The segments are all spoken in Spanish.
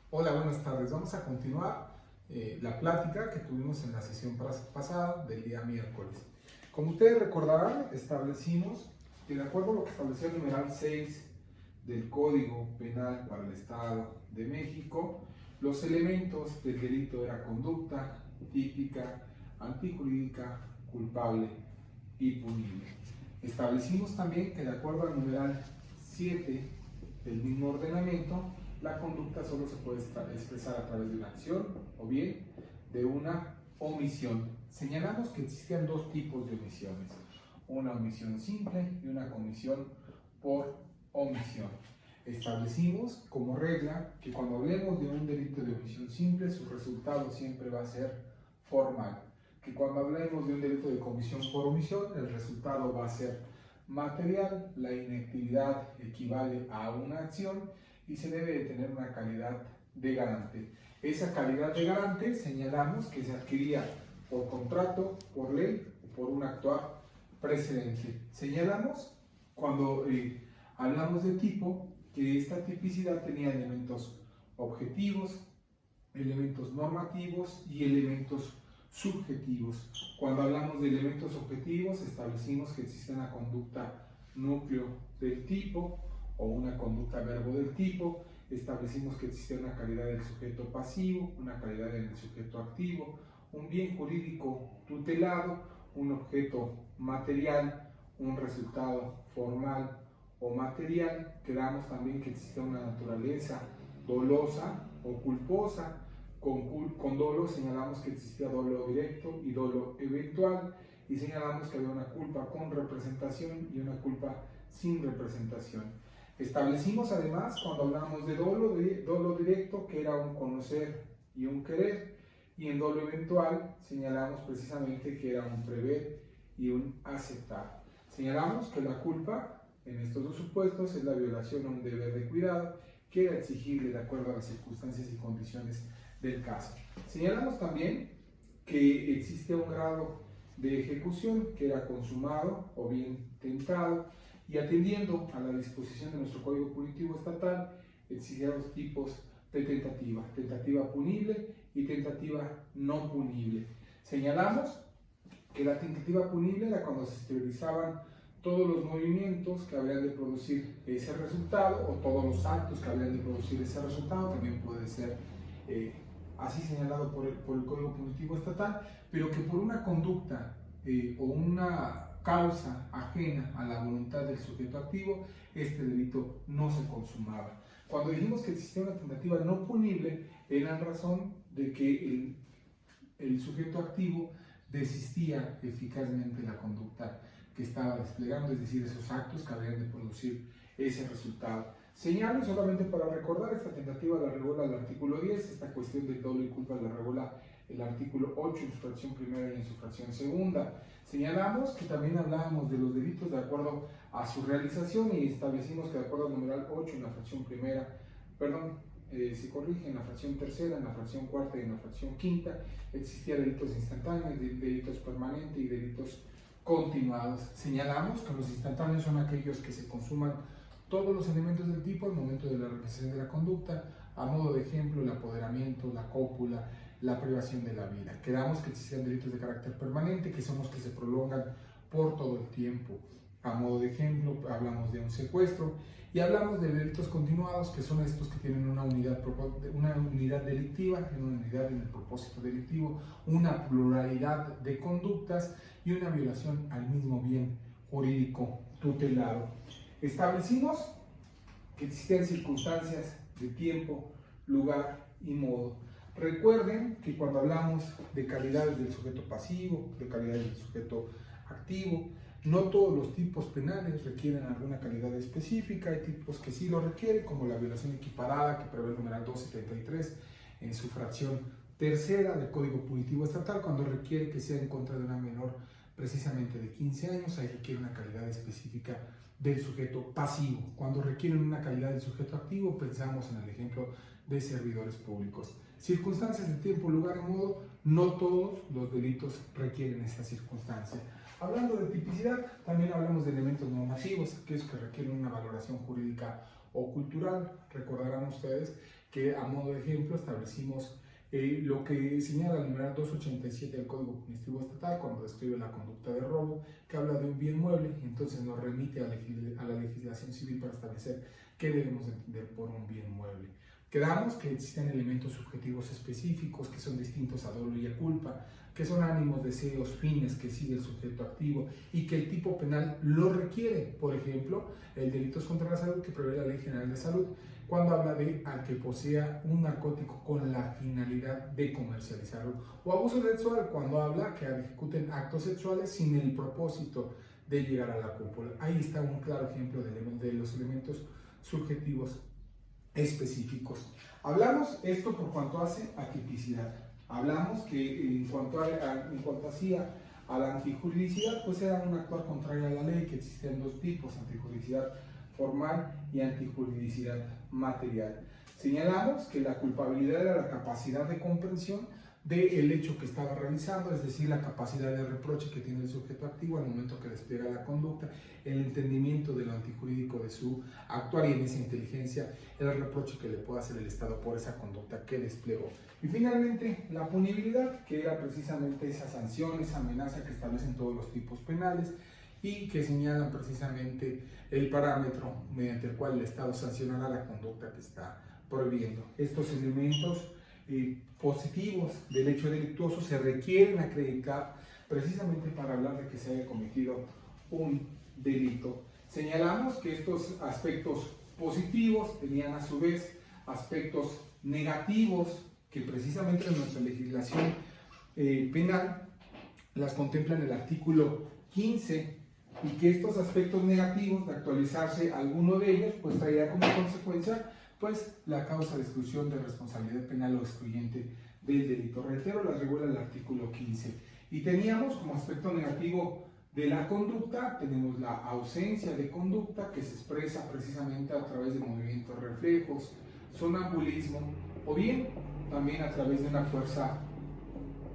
Hola, buenas tardes. Vamos a continuar la plática que tuvimos en la sesión pasada del día miércoles. Como ustedes recordarán, establecimos que de acuerdo a lo que estableció el numeral 6 del Código Penal para el Estado de México, los elementos del delito era conducta típica, antijurídica, culpable y punible. Establecimos también que de acuerdo al numeral 7 del mismo ordenamiento, la conducta solo se puede expresar a través de una acción o bien de una omisión. Señalamos que existían dos tipos de omisiones, una omisión simple y una comisión por omisión. Establecimos como regla que cuando hablemos de un delito de omisión simple, su resultado siempre va a ser formal, que cuando hablemos de un delito de comisión por omisión, el resultado va a ser material, la inactividad equivale a una acción y se debe de tener una calidad de garante. Esa calidad de garante señalamos que se adquiría por contrato, por ley o por un actuar precedente. Señalamos cuando hablamos de tipo que esta tipicidad tenía elementos objetivos, elementos normativos y elementos subjetivos. Cuando hablamos de elementos objetivos, establecimos que existe una conducta núcleo del tipo o una conducta verbo del tipo. Establecimos que existe una calidad del sujeto pasivo, una calidad del sujeto activo, un bien jurídico tutelado, un objeto material, un resultado formal o material. Quedamos también que existe una naturaleza dolosa o culposa. Con dolo señalamos que existía dolo directo y dolo eventual, y señalamos que había una culpa con representación y una culpa sin representación. Establecimos además, cuando hablamos de dolo directo, que era un conocer y un querer, y en dolo eventual señalamos precisamente que era un prever y un aceptar. Señalamos que la culpa en estos dos supuestos es la violación a un deber de cuidado que era exigible de acuerdo a las circunstancias y condiciones del caso. Señalamos también que existe un grado de ejecución que era consumado o bien tentado, y atendiendo a la disposición de nuestro Código Punitivo Estatal, existían dos tipos de tentativa: tentativa punible y tentativa no punible. Señalamos que la tentativa punible era cuando se exteriorizaban todos los movimientos que habrían de producir ese resultado o todos los actos que habrían de producir ese resultado. También puede ser así señalado por el Código Punitivo Estatal, pero que por una conducta o una causa ajena a la voluntad del sujeto activo, este delito no se consumaba. Cuando dijimos que existía una tentativa no punible, era en razón de que el sujeto activo desistía eficazmente de la conducta que estaba desplegando, es decir, esos actos que habrían de producir ese resultado. Señalo solamente para recordar, esta tentativa la regula el artículo 10, esta cuestión del dolo y culpa la regula el artículo 8 en su fracción primera y en su fracción segunda. Señalamos que también hablábamos de los delitos de acuerdo a su realización y establecimos que de acuerdo al numeral 8 en la fracción primera, se corrige en la fracción tercera, en la fracción cuarta y en la fracción quinta, existían delitos instantáneos, delitos permanentes y delitos continuados. Señalamos que los instantáneos son aquellos que se consuman todos los elementos del tipo al momento de la realización de la conducta, a modo de ejemplo el apoderamiento, la cópula, la privación de la vida. Quedamos que existen delitos de carácter permanente, que son los que se prolongan por todo el tiempo. A modo de ejemplo, hablamos de un secuestro, y hablamos de delitos continuados, que son estos que tienen una unidad delictiva, una unidad en el propósito delictivo, una pluralidad de conductas y una violación al mismo bien jurídico tutelado. Establecimos que existen circunstancias de tiempo, lugar y modo. Recuerden que cuando hablamos de calidades del sujeto pasivo, de calidades del sujeto activo, no todos los tipos penales requieren alguna calidad específica. Hay tipos que sí lo requieren, como la violación equiparada, que prevé el numeral 273 en su fracción tercera del Código Punitivo Estatal, cuando requiere que sea en contra de una menor precisamente de 15 años, ahí requiere una calidad específica del sujeto pasivo. Cuando requieren una calidad del sujeto activo, pensamos en el ejemplo de servidores públicos. Circunstancias de tiempo, lugar y modo, no todos los delitos requieren esta circunstancia. Hablando de tipicidad, también hablamos de elementos normativos, aquellos que requieren una valoración jurídica o cultural. Recordarán ustedes que a modo de ejemplo establecimos lo que señala el numeral 287 del Código Punitivo Estatal cuando describe la conducta de robo, que habla de un bien mueble, y entonces nos remite a la legislación civil para establecer qué debemos entender por un bien mueble. Quedamos que existen elementos subjetivos específicos que son distintos a dolo y a culpa, que son ánimos, deseos, fines que sigue el sujeto activo y que el tipo penal lo requiere. Por ejemplo, el delito es contra la salud que prevé la Ley General de Salud, cuando habla de al que posea un narcótico con la finalidad de comercializarlo, o abuso sexual cuando habla que ejecuten actos sexuales sin el propósito de llegar a la cópula. Ahí está un claro ejemplo de los elementos subjetivos específicos. Hablamos esto por cuanto hace a tipicidad. Hablamos que en cuanto hacía a la antijuridicidad, pues era un actuar contrario a la ley, que existen dos tipos: antijuridicidad formal y antijuridicidad material. Señalamos que la culpabilidad era la capacidad de comprensión del hecho que estaba realizando, es decir, la capacidad de reproche que tiene el sujeto activo al momento que despliega la conducta, el entendimiento de lo antijurídico de su actuar y en esa inteligencia el reproche que le puede hacer el Estado por esa conducta que desplegó. Y finalmente, la punibilidad, que era precisamente esa sanción, esa amenaza que establecen todos los tipos penales y que señalan precisamente el parámetro mediante el cual el Estado sancionará la conducta que está prohibiendo. Estos elementos positivos del hecho delictuoso se requieren acreditar precisamente para hablar de que se haya cometido un delito. Señalamos que estos aspectos positivos tenían a su vez aspectos negativos que precisamente en nuestra legislación penal las contempla en el artículo 15, y que estos aspectos negativos, de actualizarse alguno de ellos, pues traería como consecuencia pues la causa de exclusión de responsabilidad penal o excluyente del delito. Reitero, las regula el artículo 15. Y teníamos como aspecto negativo de la conducta, tenemos la ausencia de conducta, que se expresa precisamente a través de movimientos reflejos, sonambulismo, o bien también a través de una fuerza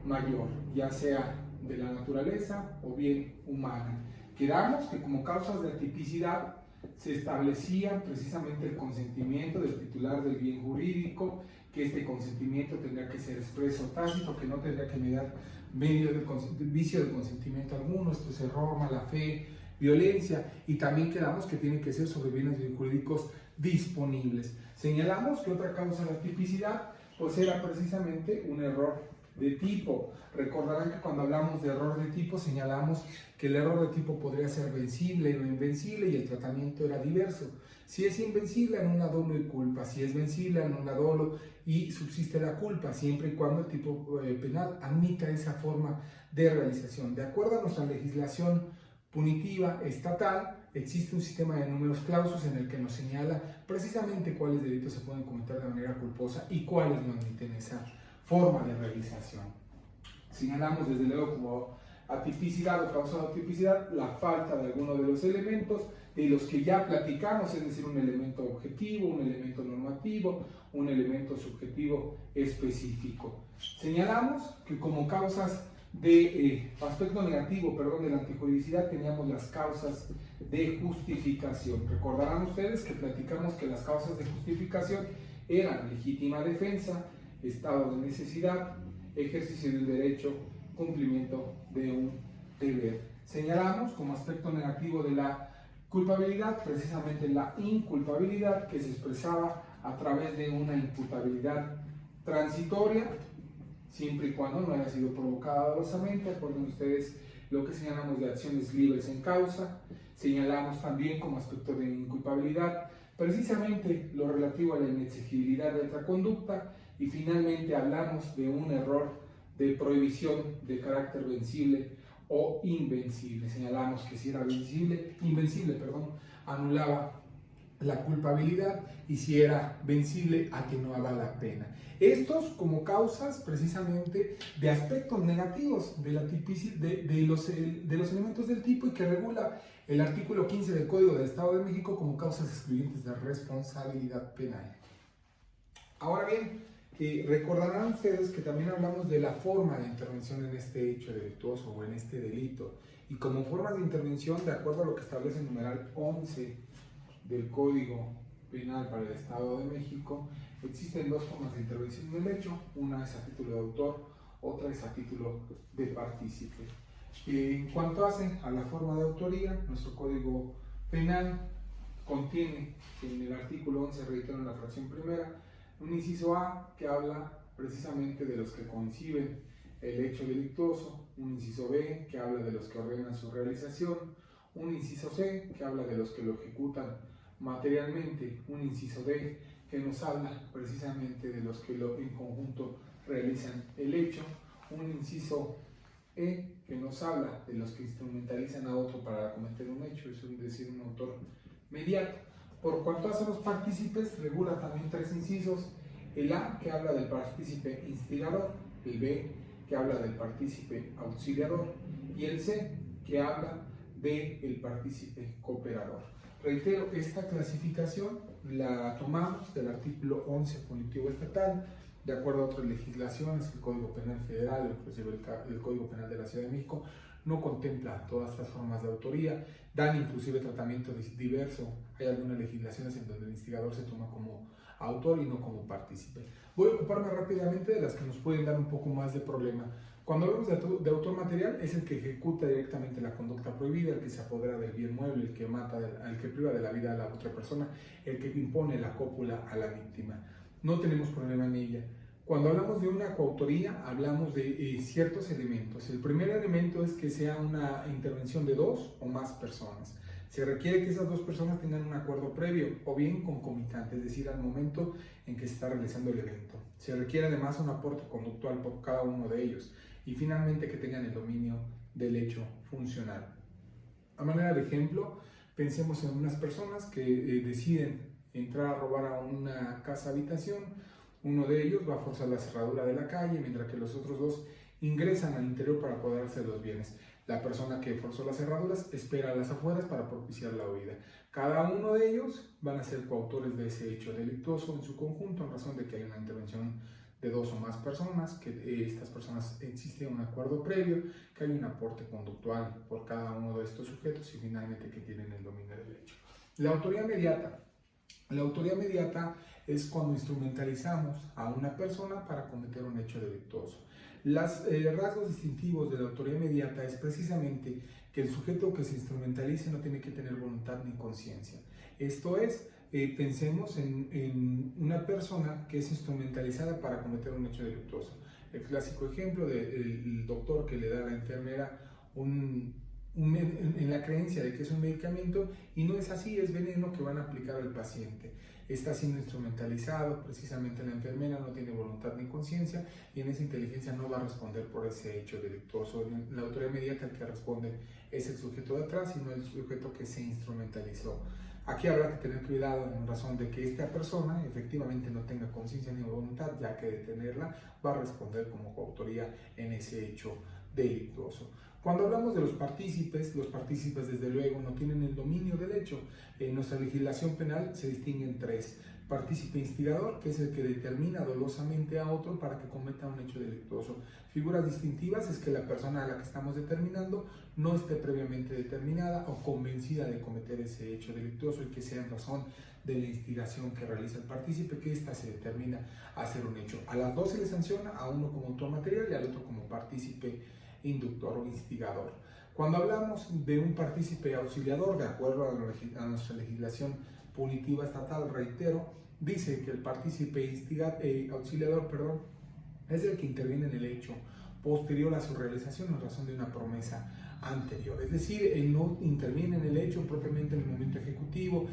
mayor, ya sea de la naturaleza o bien humana. Quedamos que como causas de atipicidad se establecía precisamente el consentimiento del titular del bien jurídico, que este consentimiento tendría que ser expreso o tácito, que no tendría que mediar medio de vicio de consentimiento alguno, esto es error, mala fe, violencia, y también quedamos que tiene que ser sobre bienes jurídicos disponibles. Señalamos que otra causa de atipicidad pues era precisamente un error de tipo. Recordarán que cuando hablamos de error de tipo señalamos que el error de tipo podría ser vencible o invencible y el tratamiento era diverso. Si es invencible, anula dolo y culpa; si es vencible, anula dolo y subsiste la culpa, siempre y cuando el tipo penal admita esa forma de realización. De acuerdo a nuestra legislación punitiva estatal, existe un sistema de números clausus en el que nos señala precisamente cuáles delitos se pueden cometer de manera culposa y cuáles no admiten esa forma de realización. Señalamos desde luego como atipicidad o causa de atipicidad la falta de alguno de los elementos de los que ya platicamos, es decir, un elemento objetivo, un elemento normativo, un elemento subjetivo específico. Señalamos que como causas de aspecto negativo, de la antijuridicidad, teníamos las causas de justificación. Recordarán ustedes que platicamos que las causas de justificación eran legítima defensa, estado de necesidad, ejercicio del derecho, cumplimiento de un deber. Señalamos como aspecto negativo de la culpabilidad precisamente la inculpabilidad, que se expresaba a través de una imputabilidad transitoria, siempre y cuando no haya sido provocada dolosamente. Acuerden ustedes lo que señalamos de acciones libres en causa. Señalamos también como aspecto de inculpabilidad precisamente lo relativo a la inexigibilidad de otra conducta, y finalmente hablamos de un error de prohibición de carácter vencible o invencible. Señalamos que si era invencible, anulaba la culpabilidad, y si era vencible, atenuaba la pena. Estos como causas precisamente de aspectos negativos de los elementos del tipo, y que regula el artículo 15 del Código del Estado de México como causas excluyentes de responsabilidad penal. Ahora bien, recordarán ustedes que también hablamos de la forma de intervención en este hecho delictuoso o en este delito, y como forma de intervención, de acuerdo a lo que establece el numeral 11 del Código Penal para el Estado de México, existen dos formas de intervención en el hecho. Una es a título de autor, otra es a título de partícipe. En cuanto a la forma de autoría, nuestro Código Penal contiene en el artículo 11, reitero en la fracción primera, un inciso A que habla precisamente de los que conciben el hecho delictuoso, un inciso B que habla de los que ordenan su realización, un inciso C que habla de los que lo ejecutan materialmente, un inciso D que nos habla precisamente de los que en conjunto realizan el hecho, un inciso E que nos habla de los que instrumentalizan a otro para cometer un hecho, es decir, un autor mediato. Por cuanto hace los partícipes, regula también tres incisos: el A que habla del partícipe instigador, el B que habla del partícipe auxiliador y el C que habla del partícipe cooperador. Reitero, esta clasificación la tomamos del artículo 11 punitivo estatal, de acuerdo a otras legislaciones. El Código Penal Federal, inclusive el Código Penal de la Ciudad de México, no contempla todas estas formas de autoría, dan inclusive tratamiento diverso. Hay algunas legislaciones en donde el instigador se toma como autor y no como partícipe. Voy a ocuparme rápidamente de las que nos pueden dar un poco más de problema. Cuando hablamos de autor material, es el que ejecuta directamente la conducta prohibida, el que se apodera del bien mueble, el que mata, el que priva de la vida a la otra persona, el que impone la cópula a la víctima. No tenemos problema en ella. Cuando hablamos de una coautoría, hablamos de ciertos elementos. El primer elemento es que sea una intervención de dos o más personas. Se requiere que esas dos personas tengan un acuerdo previo o bien concomitante, es decir, al momento en que se está realizando el evento. Se requiere además un aporte conductual por cada uno de ellos y finalmente que tengan el dominio del hecho funcional. A manera de ejemplo, pensemos en unas personas que deciden entrar a robar a una casa habitación. Uno de ellos va a forzar la cerradura de la calle, mientras que los otros dos ingresan al interior para apoderarse de los bienes. La persona que forzó las cerraduras espera a las afueras para propiciar la huida. Cada uno de ellos van a ser coautores de ese hecho delictuoso en su conjunto, en razón de que hay una intervención de dos o más personas, que estas personas existe un acuerdo previo, que hay un aporte conductual por cada uno de estos sujetos y finalmente que tienen el dominio del hecho. La autoría mediata. La autoría mediata es cuando instrumentalizamos a una persona para cometer un hecho delictuoso. Los rasgos distintivos de la autoría mediata es precisamente que el sujeto que se instrumentalice no tiene que tener voluntad ni conciencia. Esto es, pensemos en una persona que es instrumentalizada para cometer un hecho delictuoso. El clásico ejemplo del doctor que le da a la enfermera en la creencia de que es un medicamento y no es así, es veneno que van a aplicar al paciente. Está siendo instrumentalizado, precisamente la enfermera no tiene voluntad ni conciencia y en esa inteligencia no va a responder por ese hecho delictuoso. La autoría mediata, el que responde es el sujeto de atrás y no el sujeto que se instrumentalizó. Aquí habrá que tener cuidado en razón de que esta persona efectivamente no tenga conciencia ni voluntad, ya que de tenerla va a responder como coautoría en ese hecho delictuoso. Cuando hablamos de los partícipes desde luego no tienen el dominio del hecho. En nuestra legislación penal se distinguen tres: partícipe instigador, que es el que determina dolosamente a otro para que cometa un hecho delictuoso. Figuras distintivas es que la persona a la que estamos determinando no esté previamente determinada o convencida de cometer ese hecho delictuoso y que sea en razón de la instigación que realiza el partícipe que ésta se determina a hacer un hecho. A las dos se le sanciona, a uno como autor material y al otro como partícipe inductor o instigador. Cuando hablamos de un partícipe auxiliador, de acuerdo a nuestra legislación punitiva estatal, reitero, dice que el partícipe auxiliador es el que interviene en el hecho posterior a su realización en razón de una promesa anterior. Es decir, él no interviene en el hecho propiamente en el momento ejecutivo,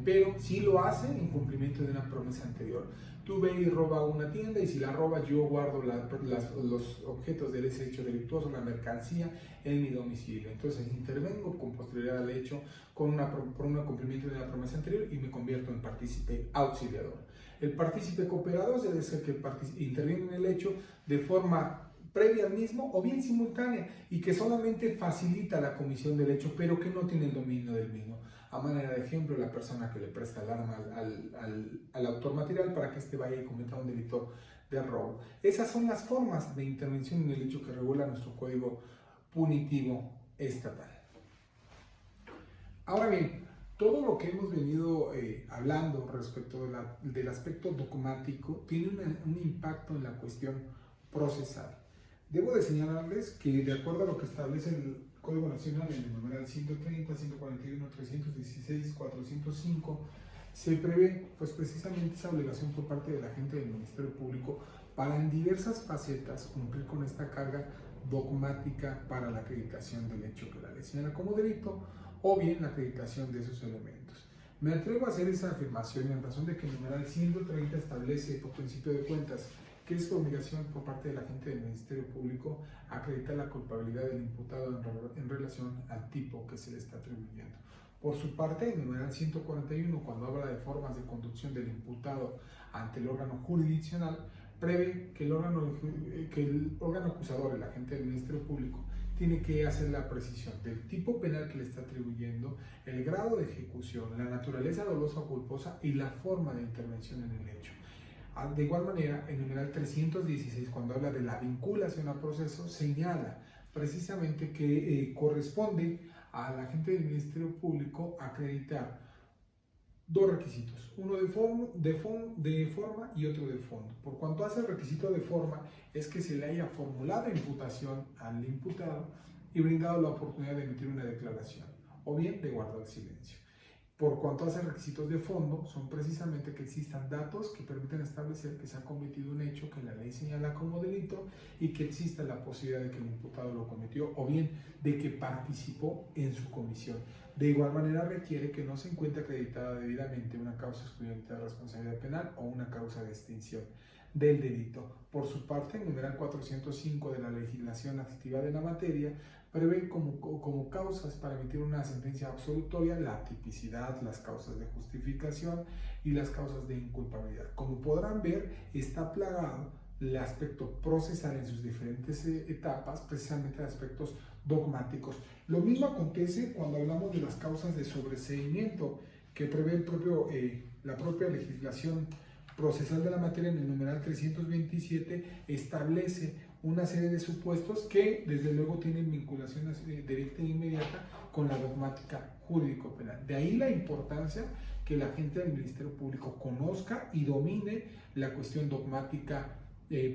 pero sí lo hace en cumplimiento de una promesa anterior. Tú ve y roba una tienda y si la robas yo guardo los objetos de ese hecho delictuoso, la mercancía, en mi domicilio. Entonces intervengo con posterioridad al hecho por un cumplimiento de una promesa anterior y me convierto en partícipe auxiliador. El partícipe cooperador debe ser que interviene en el hecho de forma previa al mismo o bien simultánea y que solamente facilita la comisión del hecho pero que no tiene el dominio del mismo. A manera de ejemplo, la persona que le presta el arma al autor material para que éste vaya y cometa un delito de robo. Esas son las formas de intervención en el hecho que regula nuestro Código Punitivo Estatal. Ahora bien, Todo lo que hemos venido hablando respecto del aspecto dogmático tiene un impacto en la cuestión procesal. Debo de señalarles que de acuerdo a lo que establece el Código Nacional en el numeral 130, 141, 316, 405, se prevé pues precisamente esa obligación por parte de la gente del Ministerio Público para en diversas facetas cumplir con esta carga dogmática para la acreditación del hecho que la ley señala como delito o bien la acreditación de esos elementos. Me atrevo a hacer esa afirmación en razón de que el numeral 130 establece por principio de cuentas que es obligación por parte de la gente del Ministerio Público acreditar la culpabilidad del imputado en relación al tipo que se le está atribuyendo. Por su parte, el numeral 141, cuando habla de formas de conducción del imputado ante el órgano jurisdiccional, prevé que el órgano acusador, el agente del Ministerio Público, tiene que hacer la precisión del tipo penal que le está atribuyendo, el grado de ejecución, la naturaleza dolosa o culposa y la forma de intervención en el hecho. De igual manera, el numeral 316, cuando habla de la vinculación al proceso, señala precisamente que corresponde a la gente del Ministerio Público acreditar dos requisitos, uno de forma y otro de fondo. Por cuanto hace el requisito de forma, es que se le haya formulado imputación al imputado y brindado la oportunidad de emitir una declaración, o bien de guardar silencio. Por cuanto hace requisitos de fondo, son precisamente que existan datos que permiten establecer que se ha cometido un hecho que la ley señala como delito y que exista la posibilidad de que el imputado lo cometió o bien de que participó en su comisión. De igual manera requiere que no se encuentre acreditada debidamente una causa excluyente de responsabilidad penal o una causa de extinción del delito. Por su parte, el numeral 405 de la legislación activa de la materia prevé como causas para emitir una sentencia absolutoria la tipicidad, las causas de justificación y las causas de inculpabilidad. Como podrán ver, está plagado el aspecto procesal en sus diferentes etapas, precisamente aspectos dogmáticos. Lo mismo acontece cuando hablamos de las causas de sobreseimiento que prevé la propia legislación procesal de la materia. En el numeral 327 establece una serie de supuestos que desde luego tienen vinculación directa e inmediata con la dogmática jurídico-penal. De ahí la importancia que la gente del Ministerio Público conozca y domine la cuestión dogmática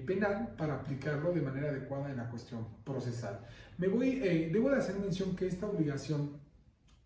penal para aplicarlo de manera adecuada en la cuestión procesal. Debo de hacer mención que esta obligación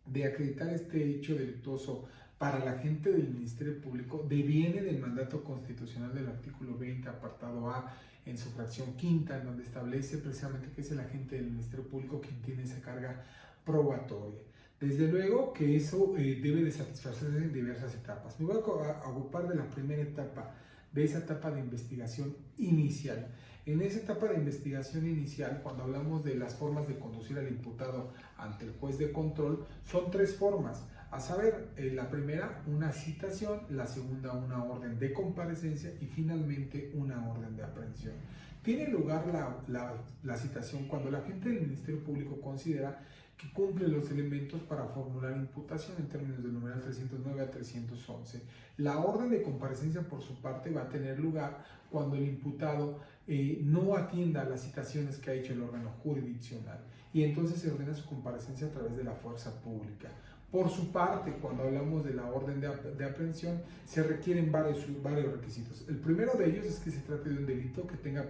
de acreditar este hecho delictuoso para la gente del Ministerio Público deviene del mandato constitucional del artículo 20, apartado A, en su fracción quinta, en donde establece precisamente que es el agente del Ministerio Público quien tiene esa carga probatoria. Desde luego que eso debe de satisfacerse en diversas etapas. Me voy a ocupar de la primera etapa, de esa etapa de investigación inicial. En esa etapa de investigación inicial, cuando hablamos de las formas de conducir al imputado ante el juez de control, son tres formas. A saber, la primera, una citación; la segunda, una orden de comparecencia; y finalmente, una orden de aprehensión. Tiene lugar la citación cuando la agente del Ministerio Público considera que cumple los elementos para formular imputación en términos del numeral 309 a 311. La orden de comparecencia, por su parte, va a tener lugar cuando el imputado no atienda a las citaciones que ha hecho el órgano jurisdiccional y entonces se ordena su comparecencia a través de la fuerza pública. Por su parte, cuando hablamos de la orden de aprehensión, se requieren varios requisitos. El primero de ellos es que se trate de un delito que tenga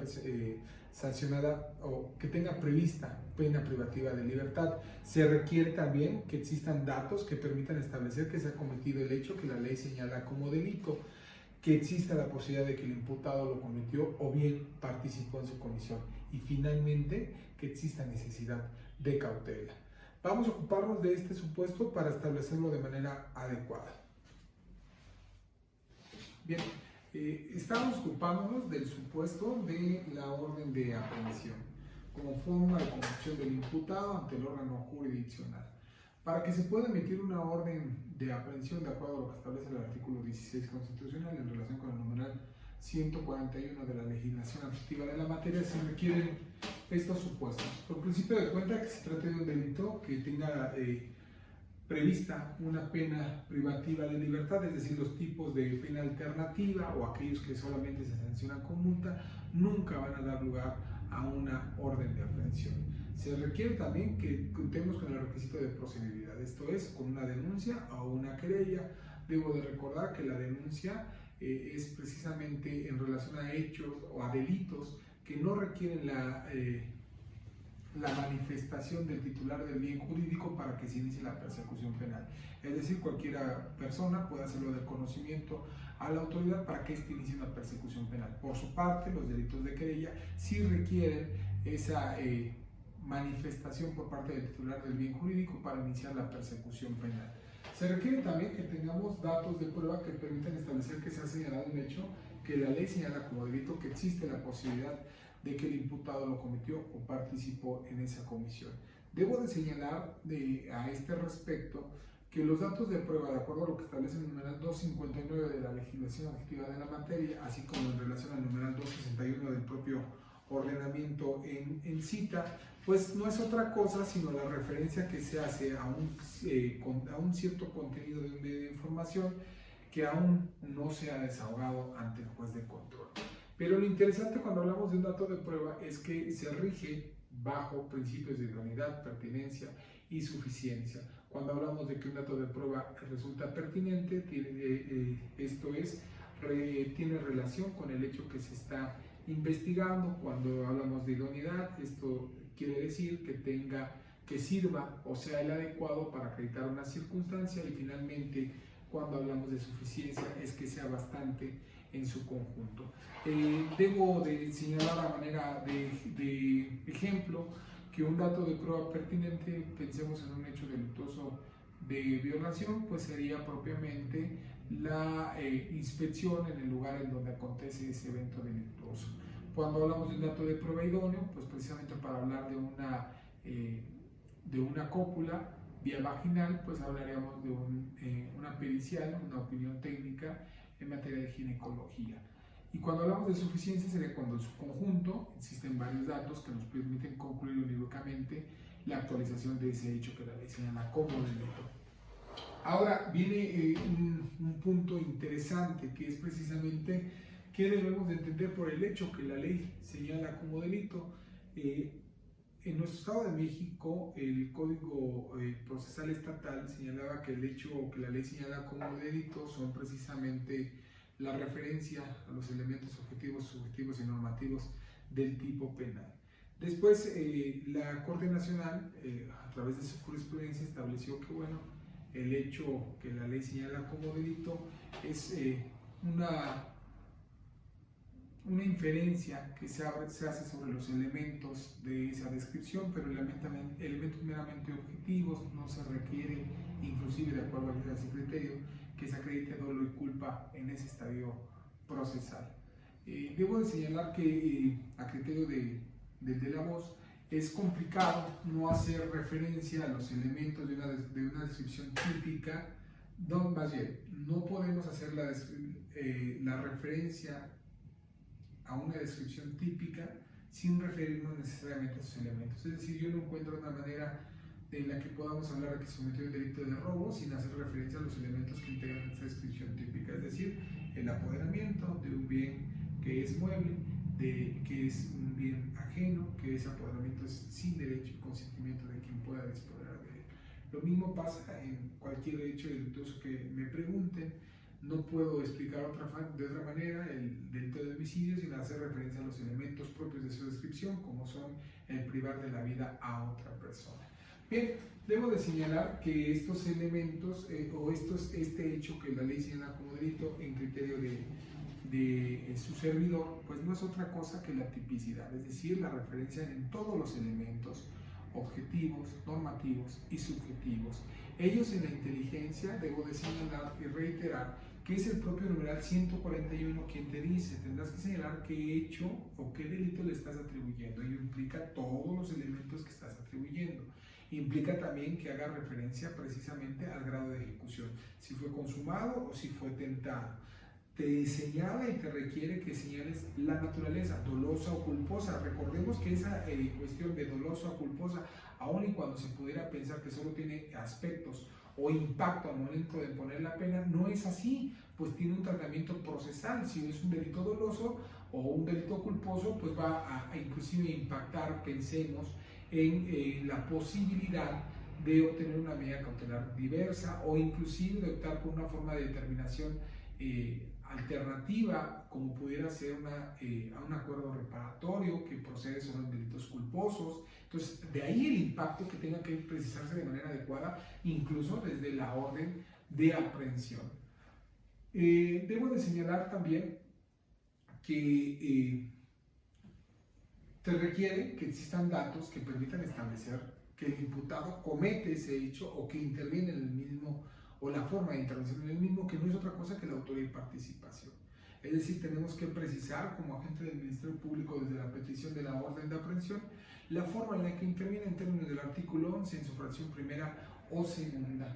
sancionada o que tenga prevista pena privativa de libertad. Se requiere también que existan datos que permitan establecer que se ha cometido el hecho que la ley señala como delito, que exista la posibilidad de que el imputado lo cometió o bien participó en su comisión, y finalmente que exista necesidad de cautela. Vamos a ocuparnos de este supuesto para establecerlo de manera adecuada. Bien, estamos ocupándonos del supuesto de la orden de aprehensión como forma de conducción del imputado ante el órgano jurisdiccional. Para que se pueda emitir una orden de aprehensión de acuerdo a lo que establece el artículo 16 constitucional en relación con el numeral 141 de la legislación activa de la materia, se requieren estos supuestos. Por principio de cuenta, que se trate de un delito que tenga prevista una pena privativa de libertad, es decir, los tipos de pena alternativa o aquellos que solamente se sancionan con multa nunca van a dar lugar a una orden de aprehensión. Se requiere también que contemos con el requisito de procedibilidad, esto es, con una denuncia o una querella. Debo de recordar que la denuncia es precisamente en relación a hechos o a delitos que no requieren la manifestación del titular del bien jurídico para que se inicie la persecución penal. Es decir, cualquier persona puede hacerlo del conocimiento a la autoridad para que éste inicie una persecución penal. Por su parte, los delitos de querella sí requieren esa manifestación por parte del titular del bien jurídico para iniciar la persecución penal. Se requiere también que tengamos datos de prueba que permitan establecer que se ha señalado un hecho que la ley señala como delito, que existe la posibilidad de que el imputado lo cometió o participó en esa comisión. Debo de señalar a este respecto que los datos de prueba, de acuerdo a lo que establece el numeral 259 de la legislación objetiva de la materia, así como en relación al numeral 261 del propio ordenamiento en cita, pues no es otra cosa sino la referencia que se hace a un cierto contenido de un medio de información que aún no se ha desahogado ante el juez de control. Pero lo interesante cuando hablamos de un dato de prueba es que se rige bajo principios de idoneidad, pertinencia y suficiencia. Cuando hablamos de que un dato de prueba resulta pertinente, esto es, tiene relación con el hecho que se está investigando. Cuando hablamos de idoneidad, esto quiere decir que sirva o sea el adecuado para acreditar una circunstancia, y finalmente cuando hablamos de suficiencia es que sea bastante en su conjunto. Debo de señalar a manera de ejemplo que un dato de prueba pertinente, pensemos en un hecho delictuoso de violación, pues sería propiamente la inspección en el lugar en donde acontece ese evento delictuoso. Cuando hablamos de un dato de prueba idóneo, pues precisamente para hablar de una cópula vía vaginal, pues hablaríamos de una pericial, una opinión técnica en materia de ginecología. Y cuando hablamos de suficiencia sería cuando en su conjunto existen varios datos que nos permiten concluir unívocamente la actualización de ese hecho que la ley señala como delito. Ahora viene un punto interesante, que es precisamente qué debemos de entender por el hecho que la ley señala como delito. En nuestro Estado de México, el Código Procesal Estatal señalaba que el hecho que la ley señala como delito son precisamente la referencia a los elementos objetivos, subjetivos y normativos del tipo penal. Después, la Corte Nacional, a través de su jurisprudencia, estableció que, bueno, el hecho que la ley señala como delito es una inferencia que se hace sobre los elementos de esa descripción, pero elementos meramente objetivos. No se requiere, inclusive de acuerdo a ese criterio, que se acredite dolo y culpa en ese estadio procesal. Debo de señalar que a criterio de la voz es complicado no hacer referencia a los elementos de una descripción típica. Más bien, no podemos hacer la referencia a una descripción típica sin referirnos necesariamente a esos elementos. Es decir, yo no encuentro una manera en la que podamos hablar de que se cometió un delito de robo sin hacer referencia a los elementos que integran esta descripción típica, es decir, el apoderamiento de un bien que es mueble, que es un bien ajeno, que ese apoderamiento es sin derecho y consentimiento de quien pueda disponer de él. Lo mismo pasa en cualquier hecho delictuoso que me pregunten. No puedo explicar de otra manera el delito de homicidio sin hacer referencia a los elementos propios de su descripción, como son el privar de la vida a otra persona. Bien, debo de señalar que estos elementos este hecho que la ley señala como delito en criterio de su servidor, pues no es otra cosa que la tipicidad, es decir, la referencia en todos los elementos objetivos, normativos y subjetivos. Ellos en la inteligencia, debo de señalar y reiterar que es el propio numeral 141 quien te dice, tendrás que señalar qué hecho o qué delito le estás atribuyendo. Ello implica todos los elementos que estás atribuyendo. Implica también que haga referencia precisamente al grado de ejecución, si fue consumado o si fue tentado. Te señala y te requiere que señales la naturaleza, dolosa o culposa. Recordemos que esa cuestión de dolosa o culposa, aun y cuando se pudiera pensar que solo tiene aspectos o impacto al momento de poner la pena, no es así, pues tiene un tratamiento procesal. Si es un delito doloso o un delito culposo, pues va a inclusive impactar, pensemos, en la posibilidad de obtener una medida cautelar diversa o inclusive de optar por una forma de determinación alternativa, como pudiera ser a un acuerdo reparatorio que procede sobre los delitos culposos. Entonces, de ahí el impacto que tenga que precisarse de manera adecuada, incluso desde la orden de aprehensión. Debo de señalar también que se requiere que existan datos que permitan establecer que el imputado comete ese hecho o que interviene en el mismo, o la forma de intervención en el mismo, que no es otra cosa que la autoría y participación. Es decir, tenemos que precisar como agente del Ministerio Público desde la petición de la orden de aprehensión la forma en la que interviene en términos del artículo 11 en su fracción primera o segunda.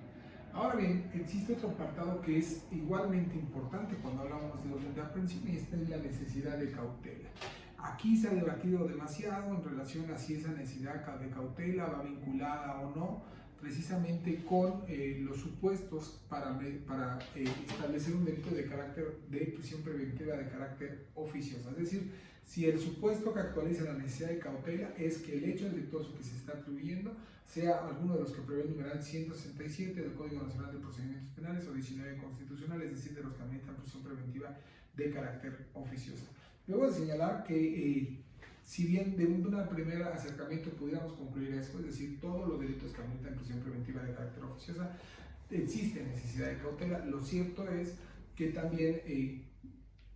Ahora bien, existe otro apartado que es igualmente importante cuando hablamos de orden de aprehensión, y esta es la necesidad de cautela. Aquí se ha debatido demasiado en relación a si esa necesidad de cautela va vinculada o no precisamente con los supuestos para establecer un delito de prisión preventiva de carácter oficioso. Es decir, si el supuesto que actualiza la necesidad de cautela es que el hecho delictuoso que se está atribuyendo sea alguno de los que prevé el numeral 167 del Código Nacional de Procedimientos Penales o 19 constitucional, es decir, de los que ameritan prisión preventiva de carácter oficioso. Debo de señalar que si bien de un primer acercamiento pudiéramos concluir eso, es decir, todos los delitos que ameritan prisión preventiva de carácter oficiosa, existe necesidad de cautela, lo cierto es que también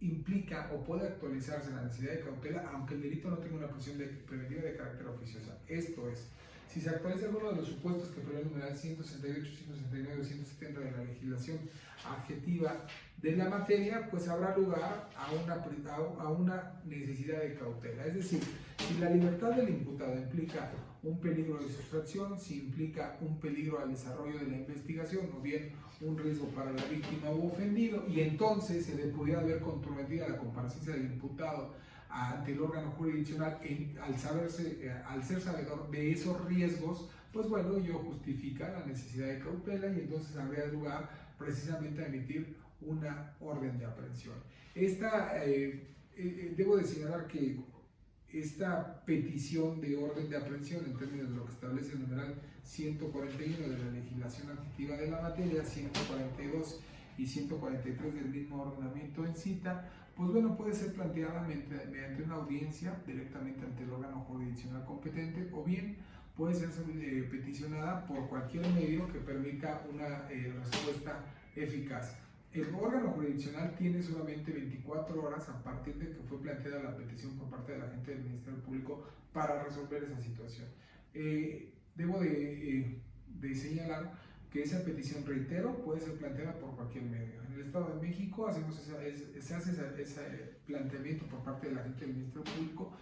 implica o puede actualizarse la necesidad de cautela aunque el delito no tenga una prisión preventiva de carácter oficiosa. Esto es, si se actualiza alguno de los supuestos que prevé el numeral 168, 169 o 170 de la legislación adjetiva de la materia, pues habrá lugar a una necesidad de cautela. Es decir, si la libertad del imputado implica un peligro de sustracción, si implica un peligro al desarrollo de la investigación o bien un riesgo para la víctima u ofendido, y entonces se le pudiera ver comprometida la comparecencia del imputado ante el órgano jurisdiccional al ser sabedor de esos riesgos, pues bueno, ello justifica la necesidad de cautela y entonces habría lugar precisamente a emitir una orden de aprehensión. Debo de señalar que esta petición de orden de aprehensión en términos de lo que establece el numeral 141 de la legislación adjetiva de la materia, 142 y 143 del mismo ordenamiento en cita, pues bueno, puede ser planteada mediante una audiencia directamente ante el órgano jurisdiccional competente o bien puede ser peticionada por cualquier medio que permita una respuesta eficaz. El órgano jurisdiccional tiene solamente 24 horas a partir de que fue planteada la petición por parte de la agente del Ministerio Público para resolver esa situación. Debo de señalar que esa petición, reitero, puede ser planteada por cualquier medio. En el Estado de México se hace ese planteamiento por parte de la agente del Ministerio Público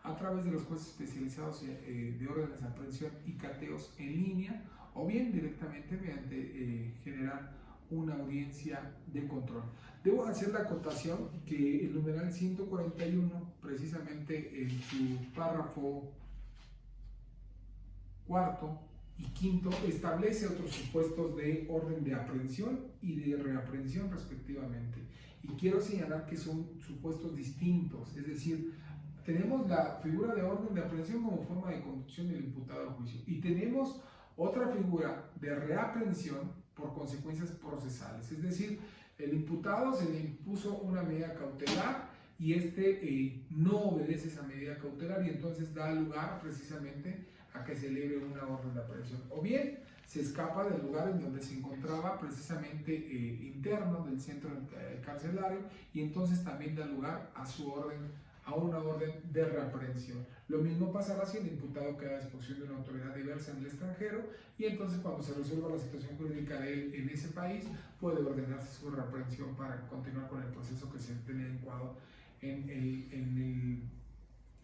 a través de los jueces especializados de órdenes de aprehensión y cateos en línea o bien directamente mediante generar una audiencia de control. Debo hacer la acotación que el numeral 141, precisamente en su párrafo cuarto y quinto, establece otros supuestos de orden de aprehensión y de reaprehensión respectivamente. Y quiero señalar que son supuestos distintos, es decir, tenemos la figura de orden de aprehensión como forma de conducción del imputado al juicio y tenemos otra figura de reaprehensión por consecuencias procesales, es decir, el imputado se le impuso una medida cautelar y no obedece esa medida cautelar y entonces da lugar precisamente a que se eleve una orden de aprehensión, o bien se escapa del lugar en donde se encontraba precisamente interno del centro carcelario y entonces también da lugar a una orden de reaprehensión. Lo mismo pasará si el imputado queda a disposición de una autoridad diversa en el extranjero y entonces cuando se resuelva la situación jurídica de él en ese país puede ordenarse su reaprehensión para continuar con el proceso que se tenía adecuado en el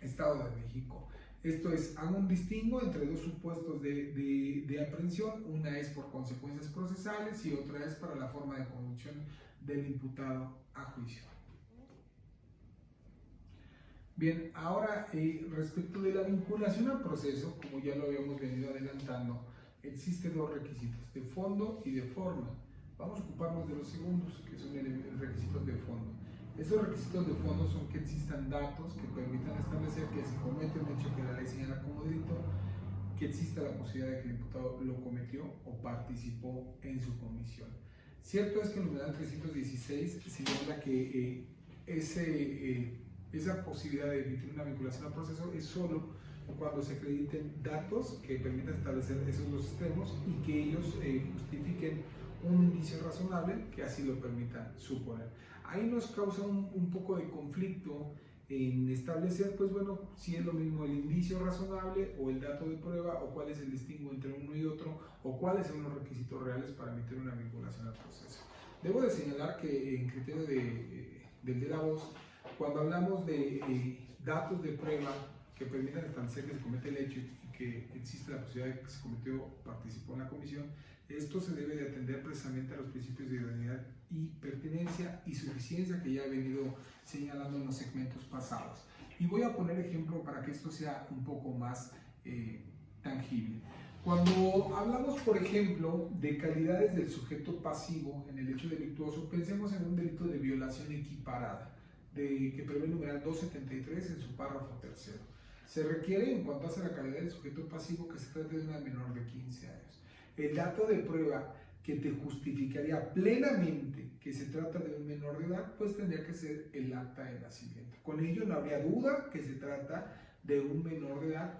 Estado de México. Esto es, hago un distingo entre dos supuestos de aprehensión, una es por consecuencias procesales y otra es para la forma de conducción del imputado a juicio. Bien, ahora respecto de la vinculación al proceso, como ya lo habíamos venido adelantando, existen dos requisitos, de fondo y de forma. Vamos a ocuparnos de los segundos, que son los requisitos de fondo. Estos requisitos de fondo son que existan datos que permitan establecer que se comete un hecho que la ley señala como delito que exista la posibilidad de que el imputado lo cometió o participó en su comisión. Cierto es que el numeral 316 señala que esa posibilidad de emitir una vinculación al proceso es solo cuando se acrediten datos que permitan establecer esos dos extremos y que ellos justifiquen un indicio razonable que así lo permita suponer. Ahí nos causa un poco de conflicto en establecer, pues bueno, si es lo mismo el indicio razonable o el dato de prueba, o cuál es el distingo entre uno y otro, o cuáles son los requisitos reales para emitir una vinculación al proceso. Debo de señalar que en criterio del de la voz, cuando hablamos de datos de prueba que permitan establecer que se comete el hecho y que existe la posibilidad de que se cometió o participó en la comisión, esto se debe de atender precisamente a los principios de idoneidad y pertinencia y suficiencia que ya he venido señalando en los segmentos pasados. Y voy a poner ejemplo para que esto sea un poco más tangible. Cuando hablamos, por ejemplo, de calidades del sujeto pasivo en el hecho delictuoso, pensemos en un delito de violación equiparada, que prevé el numeral 273 en su párrafo tercero. Se requiere, en cuanto hace la calidad del sujeto pasivo, que se trate de una menor de 15 años. El dato de prueba que te justificaría plenamente que se trata de un menor de edad, pues tendría que ser el acta de nacimiento. Con ello no habría duda que se trata de un menor de edad,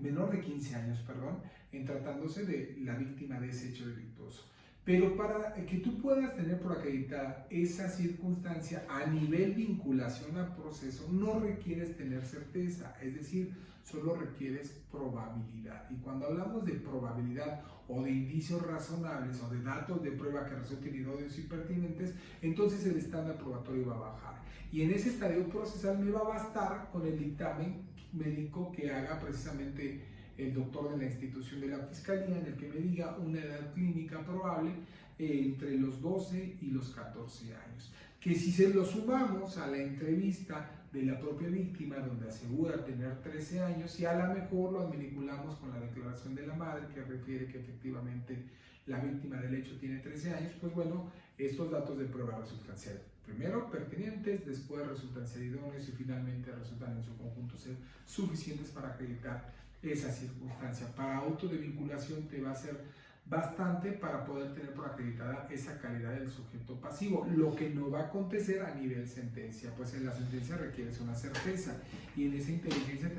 menor de 15 años, perdón, en tratándose de la víctima de ese hecho delictuoso. Pero para que tú puedas tener por acreditada esa circunstancia a nivel vinculación al proceso, no requieres tener certeza, es decir, solo requieres probabilidad. Y cuando hablamos de probabilidad o de indicios razonables o de datos de prueba que resulten idóneos y pertinentes, entonces el estándar probatorio va a bajar. Y en ese estadio procesal me va a bastar con el dictamen médico que haga precisamente el doctor de la institución de la fiscalía, en el que me diga una edad clínica probable entre los 12 y los 14 años. Que si se lo sumamos a la entrevista de la propia víctima, donde asegura tener 13 años, y a lo mejor lo vinculamos con la declaración de la madre, que refiere que efectivamente la víctima del hecho tiene 13 años, pues bueno, estos datos de prueba resultan ser primero pertinentes, después resultan ser idóneos y finalmente resultan en su conjunto ser suficientes para acreditar esa circunstancia. Para auto de vinculación te va a ser bastante para poder tener por acreditada esa calidad del sujeto pasivo, lo que no va a acontecer a nivel sentencia, pues en la sentencia requieres una certeza y en esa inteligencia no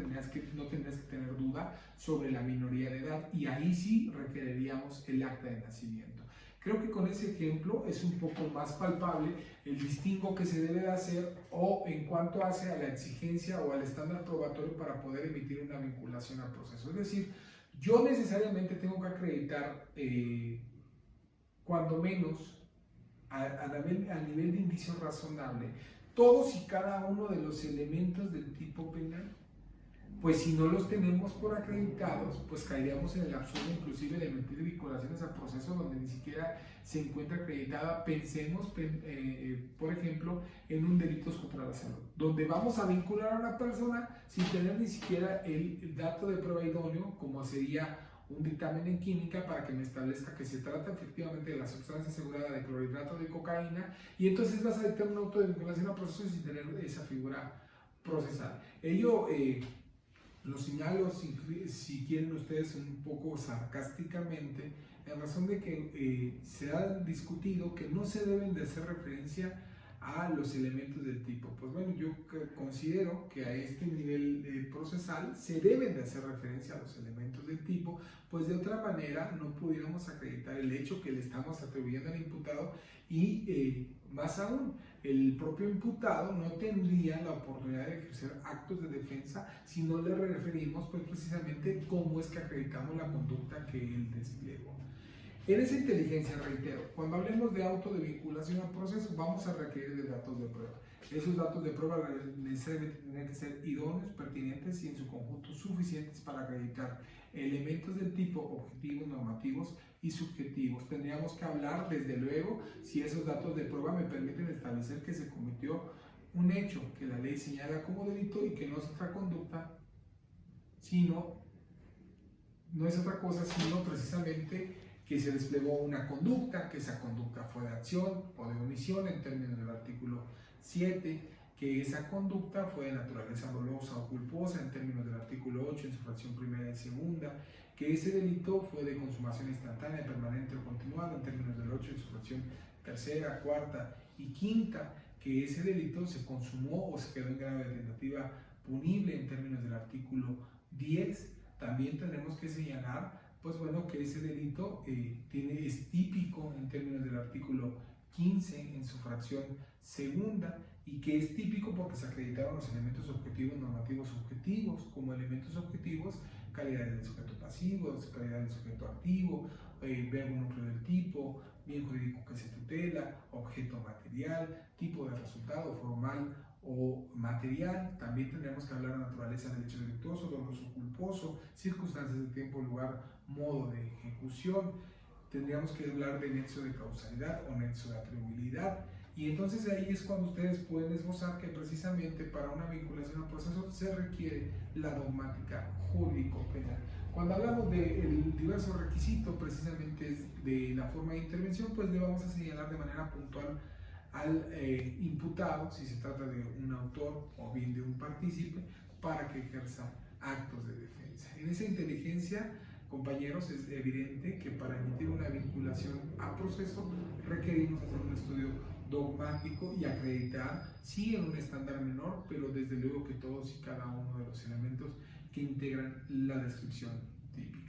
tendrás que tener duda sobre la minoría de edad, y ahí sí requeriríamos el acta de nacimiento. Creo que con ese ejemplo es un poco más palpable el distingo que se debe de hacer o en cuanto hace a la exigencia o al estándar probatorio para poder emitir una vinculación al proceso. Es decir, yo necesariamente tengo que acreditar cuando menos a nivel de indicio razonable todos y cada uno de los elementos del tipo penal. Pues si no los tenemos por acreditados, pues caeríamos en el absurdo inclusive de emitir vinculaciones al proceso donde ni siquiera se encuentra acreditada. Pensemos, por ejemplo, en un delito contra la salud, donde vamos a vincular a una persona sin tener ni siquiera el dato de prueba idóneo, como sería un dictamen en química para que me establezca que se trata efectivamente de la sustancia asegurada de clorhidrato de cocaína, y entonces vas a dictar un auto de vinculación al proceso sin tener esa figura procesal. Ello lo señalo, si quieren ustedes, un poco sarcásticamente, en razón de que se ha discutido que no se deben de hacer referencia a los elementos del tipo. Pues bueno, yo considero que a este nivel procesal se deben de hacer referencia a los elementos del tipo, pues de otra manera no pudiéramos acreditar el hecho que le estamos atribuyendo al imputado, y más aún, el propio imputado no tendría la oportunidad de ejercer actos de defensa si no le referimos pues precisamente cómo es que acreditamos la conducta que él desplegó. En esa inteligencia, reitero, cuando hablemos de auto de vinculación al proceso, vamos a requerir de datos de prueba. Esos datos de prueba necesariamente tendrán que ser idóneos, pertinentes y en su conjunto suficientes para acreditar elementos del tipo objetivos, normativos y subjetivos. Tendríamos que hablar, desde luego, si esos datos de prueba me permiten establecer que se cometió un hecho que la ley señala como delito y que no es otra conducta, no es otra cosa, sino precisamente que se desplegó una conducta, que esa conducta fue de acción o de omisión en términos del artículo 7 que esa conducta fue de naturaleza dolosa o culposa en términos del artículo 8 en su fracción primera y segunda, que ese delito fue de consumación instantánea, permanente o continuada en términos del 8 en su fracción tercera, cuarta y quinta, que ese delito se consumó o se quedó en grado de tentativa punible en términos del artículo 10. También tenemos que señalar, pues bueno, que ese delito es típico en términos del artículo 15 en su fracción segunda, y que es típico porque se acreditaron los elementos objetivos, normativos objetivos, como elementos objetivos, calidad del sujeto pasivo, calidad del sujeto activo, verbo núcleo del tipo, bien jurídico que se tutela, objeto material, tipo de resultado formal o material. También tendríamos que hablar de naturaleza del hecho delictuoso, doloso, culposo, circunstancias de tiempo, lugar, modo de ejecución. Tendríamos que hablar de nexo de causalidad o nexo de atribuibilidad. Y entonces ahí es cuando ustedes pueden esbozar que precisamente para una vinculación al proceso se requiere la dogmática jurídico-penal. Cuando hablamos del diverso requisito precisamente de la forma de intervención, pues le vamos a señalar de manera puntual al imputado, si se trata de un autor o bien de un partícipe, para que ejerza actos de defensa. En esa inteligencia, compañeros, es evidente que para emitir una vinculación a proceso requerimos hacer un estudio dogmático y acreditar, sí, en un estándar menor, pero desde luego que todos y cada uno de los elementos que integran la descripción típica.